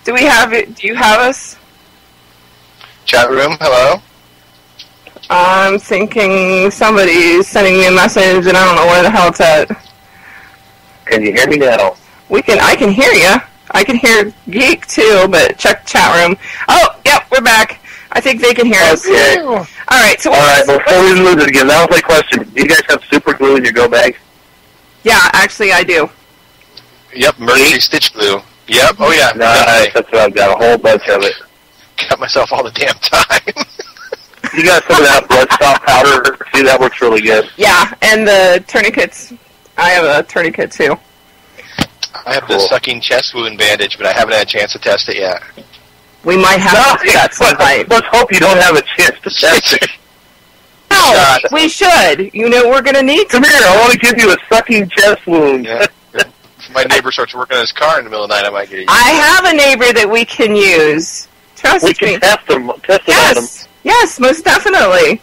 Do we have it? Do you have us? Chat room, hello? I'm thinking somebody's sending me a message and I don't know where the hell it's at. Can you hear me now? I can hear you. I can hear Geek too, but check chat room. Oh, yep, we're back. I think they can hear us. Okay. All right. So before we lose it again, that was my question. Do you guys have super glue in your go bag? Yeah, actually I do. Yep, Mercury Stitch Glue. Yep, oh yeah. Nice, that's what I've got, a whole bunch of it. Got myself all the damn time. You got some of that bloodstop powder? See, that works really good. Yeah, and the tourniquets. I have a tourniquet too. I have the sucking chest wound bandage, but I haven't had a chance to test it yet. We might have to do that sometime. Let's hope you don't have a chance to test it. No, we should. You know we're going to need to. Come here, I want to give you a sucking chest wound. Yeah. If my neighbor starts working on his car in the middle of the night, I might get it. I have a neighbor that we can use. Trust me. We can test them on them. Yes, most definitely.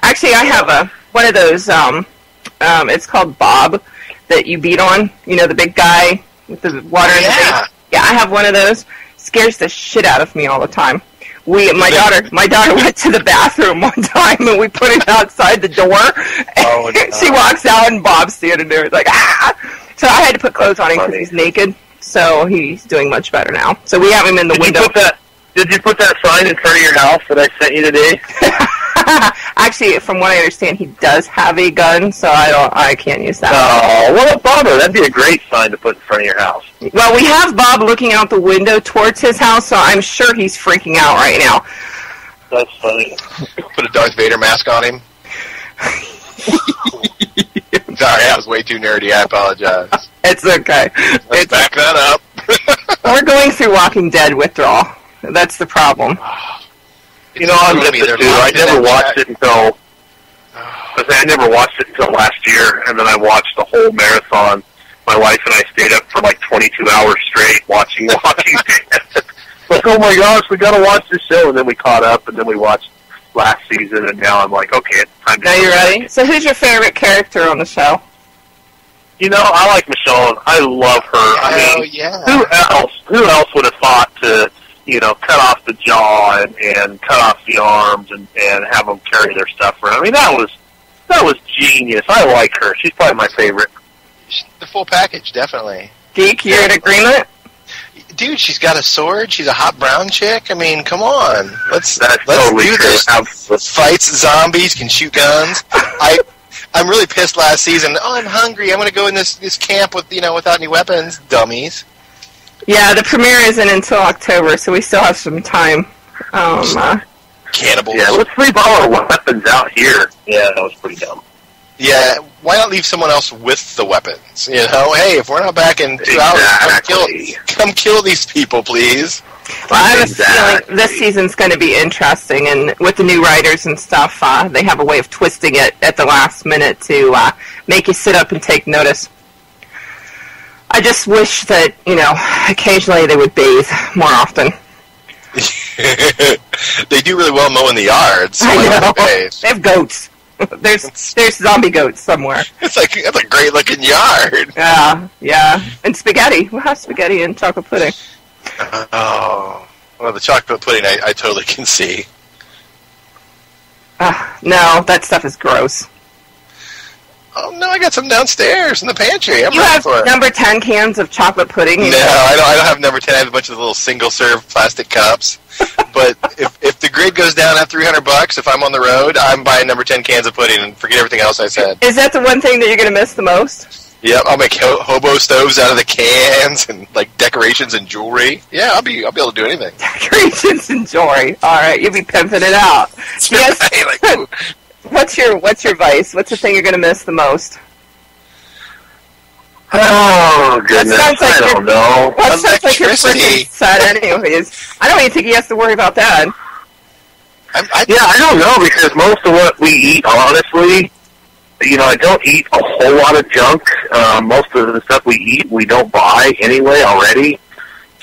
Actually, I have one of those, it's called Bob, that you beat on. You know, the big guy with the water in the face. Yeah, I have one of those. Scares the shit out of me all the time. My daughter went to the bathroom one time and we put it outside the door. Oh, no. She walks out and Bob's standing there. It's like, ah! So I had to put clothes on him because he's naked. So he's doing much better now. So we have him in the window. Did you put that sign in front of your house that I sent you today? Actually, from what I understand, he does have a gun, so I can't use that. Oh, what a bummer. That'd be a great sign to put in front of your house. Well, we have Bob looking out the window towards his house, so I'm sure he's freaking out right now. That's funny. Put a Darth Vader mask on him. Sorry, I was way too nerdy. I apologize. It's okay. Let's back that up. We're going through Walking Dead withdrawal. That's the problem. You know, I'm I never watched it until... I never watched it until last year, and then I watched the whole marathon. My wife and I stayed up for like 22 hours straight watching Walking Dead. Like, oh my gosh, we got to watch this show, and then we caught up, and then we watched last season, and now I'm like, okay, it's time to... Now you ready? So who's your favorite character on the show? You know, I like Michonne. I love her. I mean, yeah. Who else would have thought to, you know, cut off the jaw and cut off the arms and have them carry their stuff around? I mean, that was genius. I like her. She's probably my favorite. The full package, definitely. Geek, you're in agreement? Dude, she's got a sword. She's a hot brown chick. I mean, come on. Let's totally do this. Fights zombies, can shoot guns. I'm really pissed last season. Oh, I'm hungry. I'm going to go in this camp without any weapons. Dummies. Yeah, the premiere isn't until October, so we still have some time. Cannibals. Yeah, let's leave all our weapons out here. Yeah, that was pretty dumb. Yeah, why not leave someone else with the weapons? You know, hey, if we're not back in 2 hours, come kill these people, please. Well, I have a feeling this season's going to be interesting, and with the new writers and stuff, they have a way of twisting it at the last minute to make you sit up and take notice. I just wish that, occasionally they would bathe more often. They do really well mowing the yards. I know. They have goats. There's zombie goats somewhere. That's a great looking yard. Yeah. And spaghetti. We'll have spaghetti and chocolate pudding. Oh. Well, the chocolate pudding I totally can see. No, that stuff is gross. Oh, no, I got some downstairs in the pantry. You have number 10 cans of chocolate pudding? No, I don't have number 10. I have a bunch of little single-serve plastic cups. But if the grid goes down at $300, if I'm on the road, I'm buying number 10 cans of pudding and forget everything else I said. Is that the one thing that you're going to miss the most? Yep, I'll make hobo stoves out of the cans and like decorations and jewelry. Yeah, I'll be able to do anything. Decorations and jewelry. All right, you'll be pimping it out. Yes. Like, What's your vice? What's the thing you're going to miss the most? Oh, goodness. I don't know. Well, sounds like you're Electricity. freaking sad anyways. I don't even think he has to worry about that. Yeah, I don't know, because most of what we eat, honestly, I don't eat a whole lot of junk. Most of the stuff we eat, we don't buy anyway already.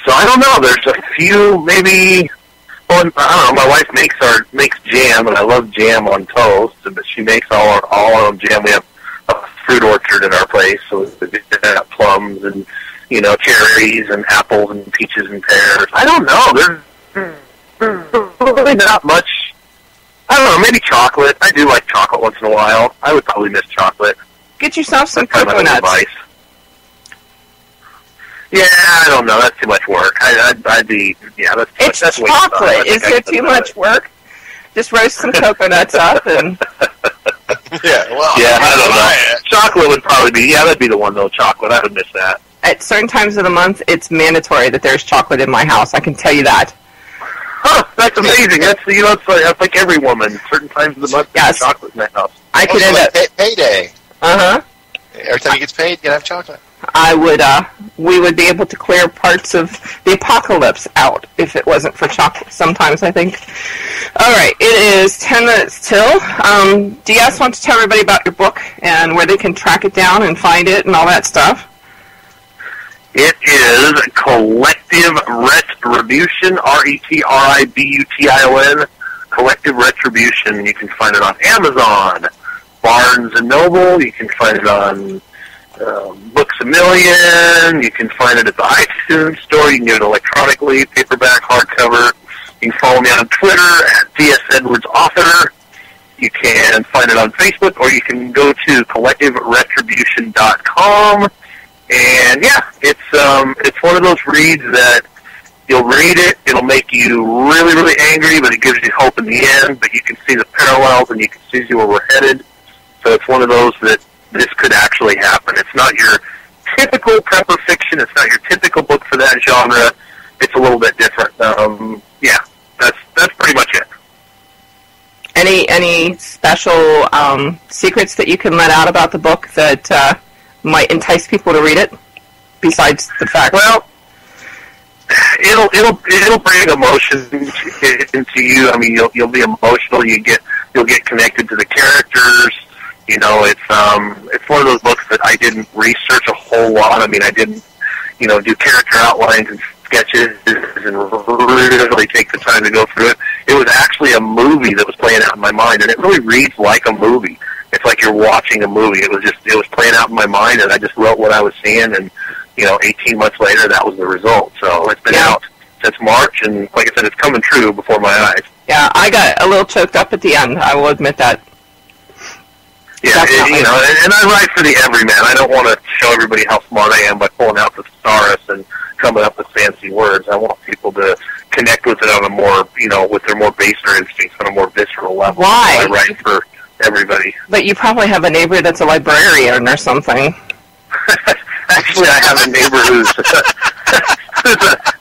So I don't know. There's a few, maybe. Well, I don't know. My wife makes jam, and I love jam on toast. But she makes all our own jam. We have a fruit orchard in our place, so we got plums and cherries and apples and peaches and pears. I don't know. There's really not much. I don't know, maybe chocolate. I do like chocolate once in a while. I would probably miss chocolate. Get yourself some That's kind of my coconuts. advice. Yeah, I don't know. That's too much work. I'd be, that's too much. It's That's a waste of time. chocolate. I think Is I it could too do much it. work? Just roast some coconuts up and... yeah, well, Yeah, I don't know. Chocolate would probably be, that'd be the one, though, chocolate. I would miss that. At certain times of the month, it's mandatory that there's chocolate in my house. I can tell you that. Huh, that's amazing. That's like every woman. Certain times of the month, Yes. there's chocolate in that house. I could end up... payday. Uh-huh. Every time he gets paid, you can have chocolate. We would be able to clear parts of the apocalypse out if it wasn't for chocolate sometimes, I think. All right, it is 10 minutes till. DS wants to tell everybody about your book and where they can track it down and find it and all that stuff. It is Collective Retribution, Retribution, Collective Retribution. You can find it on Amazon, Barnes & Noble. You can find it on Books A Million. You can find it at the iTunes store. You can get it electronically, paperback, hardcover. You can follow me on Twitter at DS Edwards Author. You can find it on Facebook, or you can go to collectiveretribution.com. And yeah, it's one of those reads that you'll read it, it'll make you really, really angry, but it gives you hope in the end. But you can see the parallels, and you can see where we're headed. So it's one of those that this could actually happen. It's not your typical prepper fiction. It's not your typical book for that genre. It's a little bit different. Yeah, that's pretty much it. Any special secrets that you can let out about the book that might entice people to read it? Besides the fact, well, it'll bring emotion into you. I mean, you'll be emotional. You'll get connected to the characters. It's one of those books that I didn't research a whole lot. I mean, I didn't, do character outlines and sketches and really take the time to go through it. It was actually a movie that was playing out in my mind, and it really reads like a movie. It's like you're watching a movie. It was playing out in my mind, and I just wrote what I was seeing, and 18 months later, that was the result. So it's been out since March, and like I said, it's coming true before my eyes. Yeah, I got a little choked up at the end. I will admit that. Yeah, and I write for the everyman. I don't want to show everybody how smart I am by pulling out the thesaurus and coming up with fancy words. I want people to connect with it on a more, with their more baser instincts on a more visceral level. Why? So I write for everybody. But you probably have a neighbor that's a librarian or something. Actually, I have a neighbor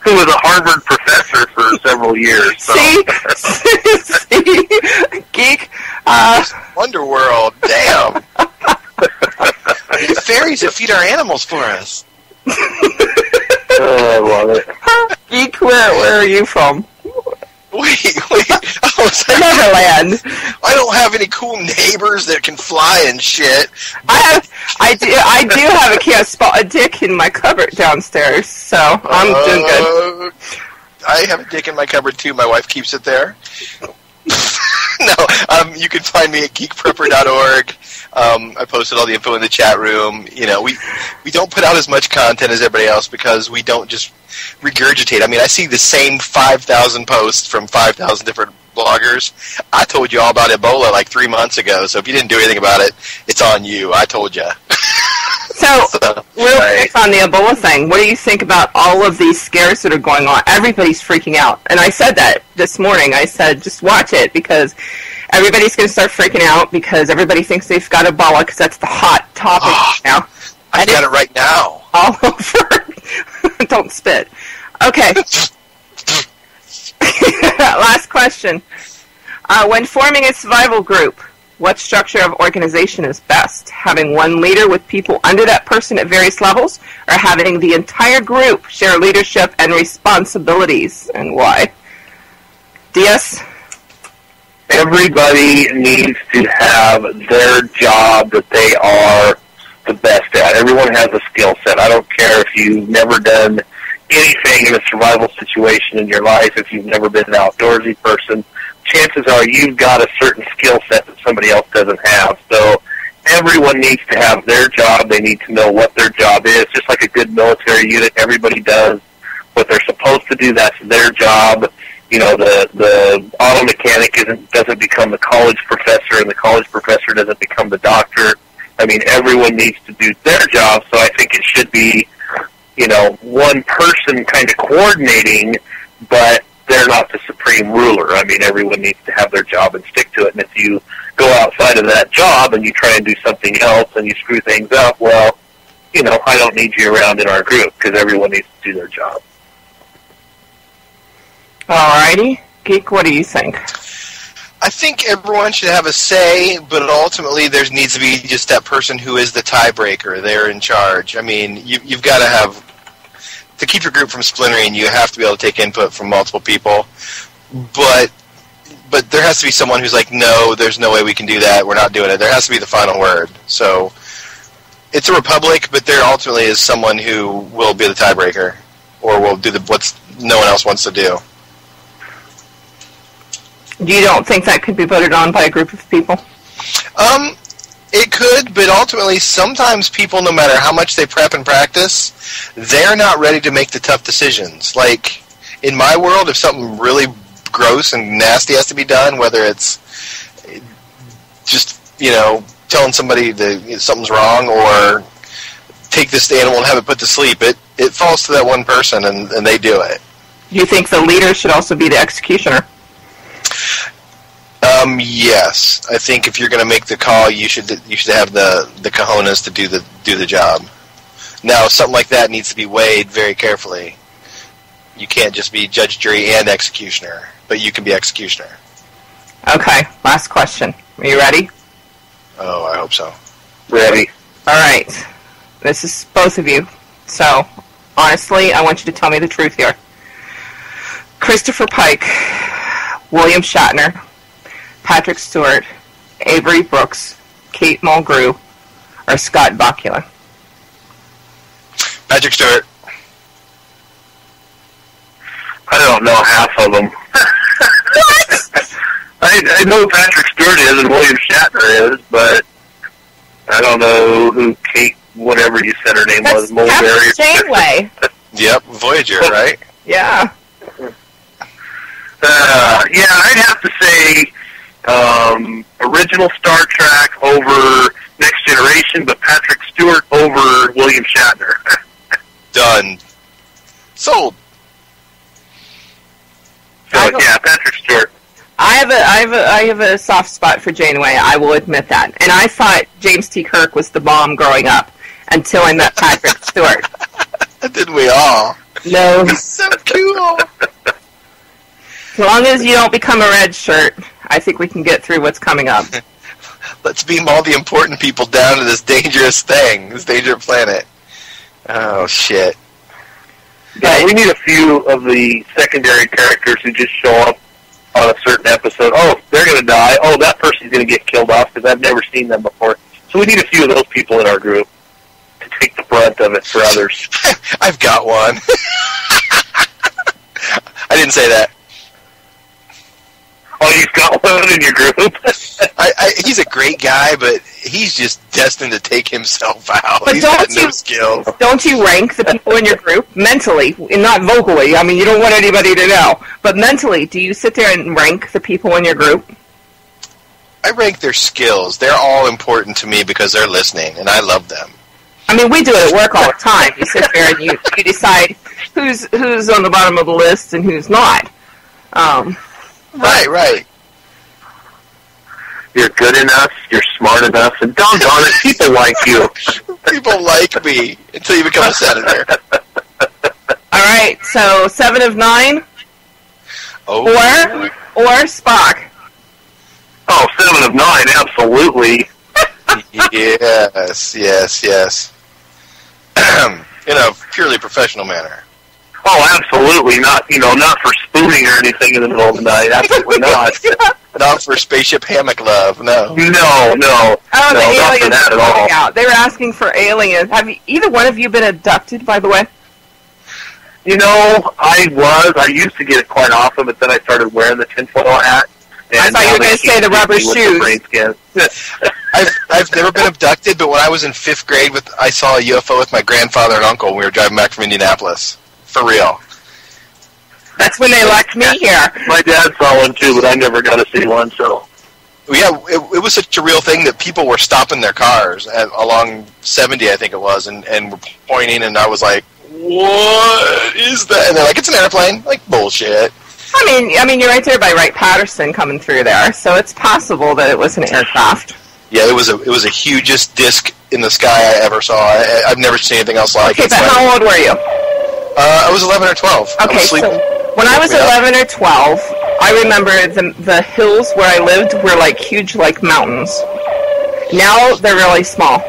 who was a Harvard professor for several years. So. See? Geek. Wonderworld, damn. Fairies that feed our animals for us. I love it. Geek, where are you from? Wait. Neverland. I don't have any cool neighbors that can fly and shit. I do have a dick in my cupboard downstairs, so I'm doing good. I have a dick in my cupboard too. My wife keeps it there. No, you can find me at geekprepper.org. I posted all the info in the chat room. We don't put out as much content as everybody else because we don't just regurgitate. I mean, I see the same 5,000 posts from 5,000 different bloggers. I told you all about Ebola like 3 months ago, so if you didn't do anything about it, it's on you. I told you. So, real quick on the Ebola thing, what do you think about all of these scares that are going on? Everybody's freaking out. And I said that this morning. I said, just watch it, because everybody's going to start freaking out because everybody thinks they've got Ebola, because that's the hot topic now. I got it right now. All over. Don't spit. Okay. Last question. When forming a survival group, what structure of organization is best? Having one leader with people under that person at various levels, or having the entire group share leadership and responsibilities, and why? DS? Everybody needs to have their job that they are the best at. Everyone has a skill set. I don't care if you've never done anything in a survival situation in your life, if you've never been an outdoorsy person. Chances are you've got a certain skill set that somebody else doesn't have. So everyone needs to have their job. They need to know what their job is. Just like a good military unit, everybody does what they're supposed to do. That's their job. You know, the auto mechanic doesn't become the college professor, and the college professor doesn't become the doctor. I mean, everyone needs to do their job, so I think it should be, you know, one person kind of coordinating, but they're not the supreme ruler. I mean, everyone needs to have their job and stick to it, and if you go outside of that job and you try and do something else and you screw things up, well, you know, I don't need you around in our group, because everyone needs to do their job. Alrighty. Geek, what do you think? I think everyone should have a say, but ultimately there needs to be just that person who is the tiebreaker. They're in charge. I mean, you've got to have, to keep your group from splintering, you have to be able to take input from multiple people. But there has to be someone who's like, no, there's no way we can do that. We're not doing it. There has to be the final word. So it's a republic, but there ultimately is someone who will be the tiebreaker, or will do what no one else wants to do. You don't think that could be voted on by a group of people? It could, but ultimately sometimes people, no matter how much they prep and practice, they're not ready to make the tough decisions. Like, in my world, if something really gross and nasty has to be done, whether it's just, you know, telling somebody that something's wrong, or take this animal and have it put to sleep, it falls to that one person, and they do it. Do you think the leader should also be the executioner? Yes. I think if you're going to make the call, you should have the cojones to do the job. Now, something like that needs to be weighed very carefully. You can't just be judge, jury, and executioner, but you can be executioner. Okay, last question. Are you ready? Oh, I hope so. Ready. All right. This is both of you. So, honestly, I want you to tell me the truth here. Christopher Pike, William Shatner, Patrick Stewart, Avery Brooks, Kate Mulgrew, or Scott Bakula? Patrick Stewart. I don't know half of them. What? I know who Patrick Stewart is and William Shatner is, but I don't know who Kate, whatever you said her name was, Mulberry. Janeway. Yep, Voyager, right? Yeah. Yeah, I'd have to say original Star Trek over Next Generation, but Patrick Stewart over William Shatner. Done. Sold. So yeah, Patrick Stewart. I have a soft spot for Janeway. I will admit that. And I thought James T. Kirk was the bomb growing up until I met Patrick Stewart. Didn't we all? No. He's so cool. As long as you don't become a red shirt, I think we can get through what's coming up. Let's beam all the important people down to this dangerous thing, this dangerous planet. Oh, shit. Yeah, we need a few of the secondary characters who just show up on a certain episode. Oh, they're going to die. Oh, that person's going to get killed off because I've never seen them before. So we need a few of those people in our group to take the brunt of it for others. I've got one. I didn't say that. Oh, you've got one in your group? He's a great guy, but he's just destined to take himself out. But He's got no skills. Don't you rank the people in your group mentally, and not vocally? I mean, you don't want anybody to know. But mentally, do you sit there and rank the people in your group? I rank their skills. They're all important to me because they're listening, and I love them. I mean, we do it at work all the time. You sit there and you decide who's on the bottom of the list and who's not. Right. You're good enough, you're smart enough, and doggone it, people like you. People like me until you become a senator. All right, so 7 of 9, Oh. or Spock. Oh, 7 of 9, absolutely. Yes. In a purely professional manner. Oh, absolutely. Not for spooning or anything in the middle of the night. Absolutely not. Not for spaceship hammock love, no. No. Oh, the No, not for aliens that at are coming all. out. They were asking for aliens. Have either one of you been abducted, by the way? I used to get it quite often, but then I started wearing the tinfoil hat. I thought you were going to say the rubber shoes. I've never been abducted, but when I was in 5th grade, I saw a UFO with my grandfather and uncle when we were driving back from Indianapolis. For real. That's when they left me here. My dad saw one too, but I never got to see one, so. Yeah, it was such a real thing that people were stopping their cars along 70, I think it was, and were pointing, and I was like, what is that? And they're like, it's an airplane. Like, bullshit. I mean, you're right there by Wright-Patterson coming through there, so it's possible that it was an aircraft. Yeah, it was the hugest disc in the sky I ever saw. I've never seen anything else like it. Okay, but how old were you? I was 11 or 12. Okay, so when I was 11 or 12, I remember the hills where I lived were like huge, like mountains. Now they're really small.